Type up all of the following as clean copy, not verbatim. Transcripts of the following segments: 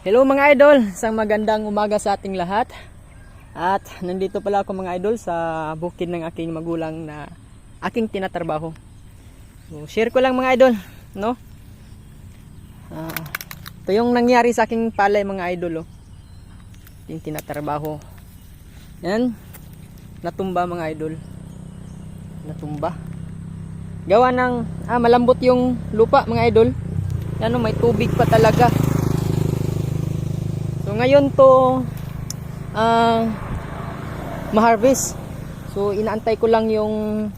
Hello mga idol, isang magandang umaga sa ating lahat. At nandito pala ako mga idol sa bukid ng aking magulang na aking tinatrabaho. So, share ko lang mga idol, no? Ito yung nangyari sa aking palay mga idol, oh. Aking tinatrabaho. Yan, natumba mga idol. Natumba. Gawa ng malambot yung lupa mga idol. Yan, oh, may tubig pa talaga. So ngayon to ma-harvest. So inaantay ko lang yung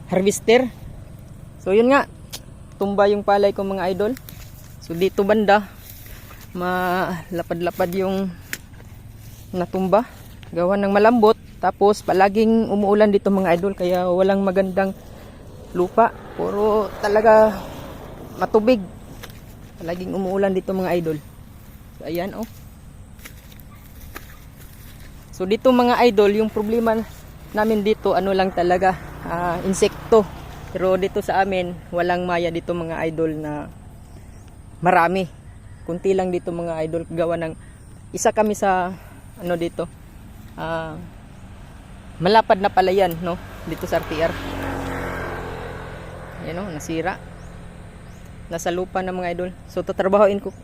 harvester. So yun nga, tumba yung palay ko mga idol. So dito banda malapad-lapad yung natumba. Gawa ng malambot. Tapos palaging umuulan dito mga idol, kaya walang magandang lupa. Puro talaga matubig. Palaging umuulan dito mga idol. So, ayan oh. So dito mga idol, yung problema namin dito ano lang talaga, insekto. Pero dito sa amin walang maya dito mga idol na marami. Kunti lang dito mga idol, gawa ng isa kami sa ano dito. Malapad na palayan, no, dito sa RTR. Ayan oh, nasira. Nasa lupa na mga idol. So tatrabahoin ko